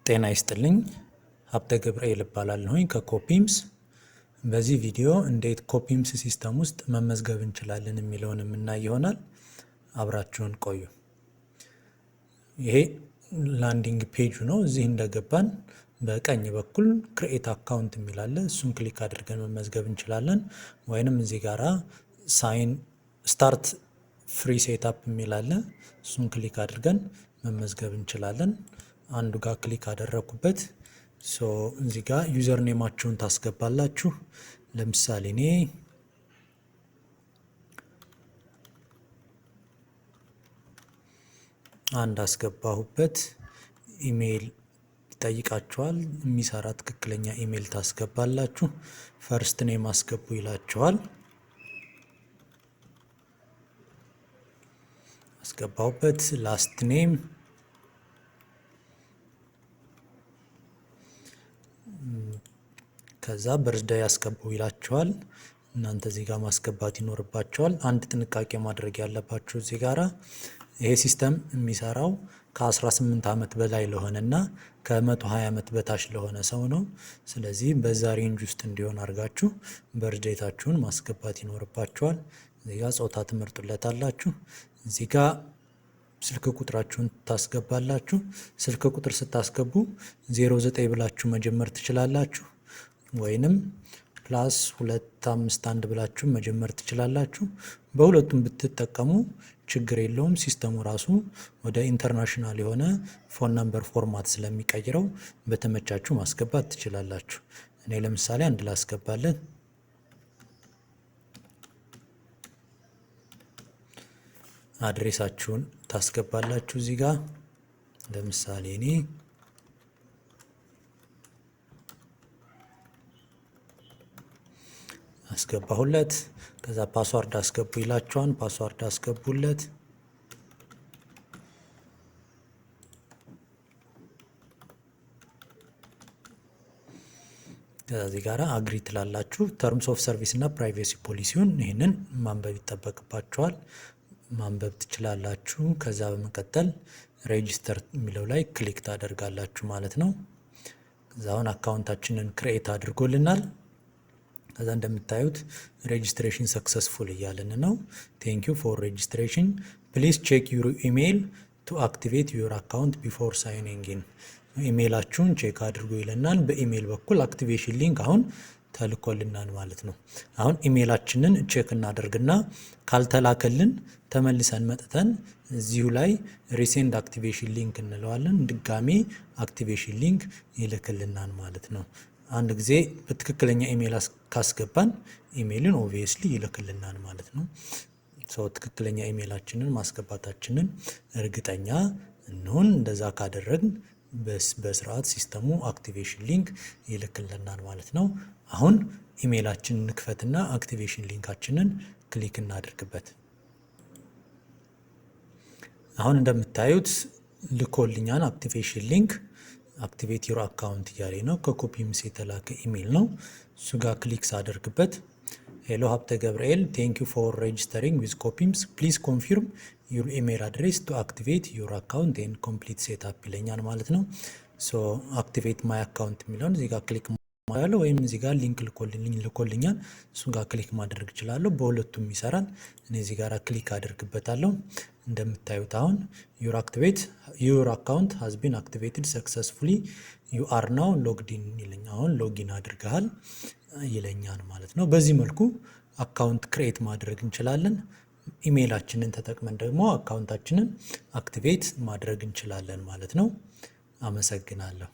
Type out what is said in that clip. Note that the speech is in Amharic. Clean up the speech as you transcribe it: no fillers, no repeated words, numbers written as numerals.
ጤና ይስጥልኝ ሀብተ ገብርኤል እባላለሁኝ ከኮፒምስ። በዚህ ቪዲዮ እንዴት ኮፒምስ ሲስተም ውስጥ መመዝገብ እንችላለን የሚለውን የምናይ ይሆናል። አብራችሁን ቆዩ። ይሄ ላንዲንግ ፔጁ ነው። እዚህ እንደገባን በቀኝ በኩል ክሬኤት አካውንት የሚል አለ። እሱን ክሊክ አድርገን መመዝገብ እንችላለን። ወይንም እዚህ ጋራ ሳይን ስታርት ፍሪ ሴትአፕ የሚል አለ። እሱን ክሊክ አድርገን መመዝገብ እንችላለን። አንዱ ጋር ክሊክ አደረኩበት። እዚህ ጋር ዩዘር ኔማችሁን ታስገባላችሁ። ለምሳሌ እኔ አንድ አስገባሁበት። ኢሜይል ይጠይቃችኋል። የሚሰራ ትክክለኛ ኢሜይል ታስገባላችሁ። ፈርስት ኔም አስገቡ ይላችኋል። አስገባሁበት። ላስት ኔም ከዛ በርዝዳይ ያስገቡ ይላችኋል። እናንተ እዚህ ጋር ማስገባት ይኖርባችኋል። አንድ ጥንቃቄ ማድረግ ያለባችሁ እዚህ ጋራ ይሄ ሲስተም የሚሰራው ከ18 ዓመት በላይ ለሆነና ከ120 ዓመት በታች ለሆነ ሰው ነው። ስለዚህ በዛ ሬንጅ ውስጥ እንዲሆን አድርጋችሁ በርዝዴታችሁን ማስገባት ይኖርባችኋል። እዚህ ጋር ጾታ ትመርጡለታላችሁ። እዚህ ጋር ስልክ ቁጥራችሁን ታስገባላችሁ። ስልክ ቁጥር ስታስገቡ 09 ብላችሁ መጀመር ትችላላችሁ፣ ወይንም +251 ብላችሁ መጀመር ትችላላችሁ። በሁለቱም ብትጠቀሙ ችግር የለውም። ሲስተሙ ራሱ ወደ ኢንተርናሽናል የሆነ ፎን ነምበር ፎርማት ስለሚቀይረው በተመቻችሁ ማስገባት ትችላላችሁ። እኔ ለምሳሌ አንድ ላስገባለን። አድሬሳችሁን ታስገባላችሁ እዚህ ጋር ለምሳሌ እኔ አስገባሁለት። ከዛ ፓስዋርድ አስገቡ ይላችኋል። ፓስዋርድ አስገቡለት። ከዚህ ጋር አግሪ ትላላችሁ። ተርምስ ኦፍ ሰርቪስ እና ፕራይቬሲ ፖሊሲውን ይህንን ማንበብ ይጠበቅባችኋል። ማንበብ ትችላላችሁ። ከዛ በመቀጠል ሬጂስተር የሚለው ላይ ክሊክ ታደርጋላችሁ ማለት ነው። ከዛ አሁን አካውንታችንን ክሬኤት አድርጎልናል። ከዛ እንደምታዩት ሬጂስትሬሽን ሰክሰስፉል እያለን ነው። ቴንክ ዩ ፎር ሬጂስትሬሽን ፕሊዝ ቼክ ዩር ኢሜይል ቱ አክቲቬት ዩር አካውንት ቢፎር ሳይኒንግ ኢን። ኢሜይላችሁን ቼክ አድርጎ ይለናል። በኢሜይል በኩል አክቲቬሽን ሊንክ አሁን ተልኮልናል ማለት ነው። አሁን ኢሜይላችንን ቼክ እናደርግና ካልተላከልን ተመልሰን መጥተን እዚሁ ላይ ሪሴንድ አክቲቬሽን ሊንክ እንለዋለን። ድጋሜ አክቲቬሽን ሊንክ ይልክልናል ማለት ነው። አንድ ጊዜ በትክክለኛ ኢሜይል ካስገባን ኢሜይልን ኦብቪየስሊ ይልክልናል ማለት ነው። ትክክለኛ ኢሜይላችንን ማስገባታችንን እርግጠኛ እንሆን። እንደዛ ካደረግን በስርዓት ሲስተሙ አክቲቬሽን ሊንክ ይልክልናል ማለት ነው። አሁን ኢሜይላችንን እንክፈትና አክቲቬሽን ሊንካችንን ክሊክ እናድርግበት። አሁን እንደምታዩት ልኮልኛል አክቲቬሽን ሊንክ። አክቲቬት ዩር አካውንት እያለ ነው። ከኮፒምስ የተላከ ኢሜይል ነው። እሱ ጋር ክሊክ ሳደርግበት ሄሎ ሀብተ ገብርኤል ቴንክ ዩ ፎር ሬጂስተሪንግ ዊዝ ኮፒምስ ፕሊዝ ኮንፊርም ዩር ኢሜይል አድሬስ ቱ አክቲቬት ዩር አካውንት ኤንድ ኮምፕሊት ሴትአፕ ይለኛል ማለት ነው። አክቲቬት ማይ አካውንት የሚለውን እዚህ ጋር ክሊክ ያለው ወይም እዚህ ጋር ሊንክ ልኮልኛል። እሱን ጋር ክሊክ ማድረግ እችላለሁ። በሁለቱም ይሰራል። እኔ እዚህ ጋር ክሊክ አድርግበታለሁ። እንደምታዩት አሁን ዩር አካውንት ሃዝ ቢን አክቲቬትድ ሰክሰስፉሊ ዩ አር ናው ሎግድ ኢን ይለኛል። አሁን ሎጊን አድርገሃል ይለኛል ማለት ነው። በዚህ መልኩ አካውንት ክሬት ማድረግ እንችላለን። ኢሜይላችንን ተጠቅመን ደግሞ አካውንታችንን አክቲቬት ማድረግ እንችላለን ማለት ነው። አመሰግናለሁ።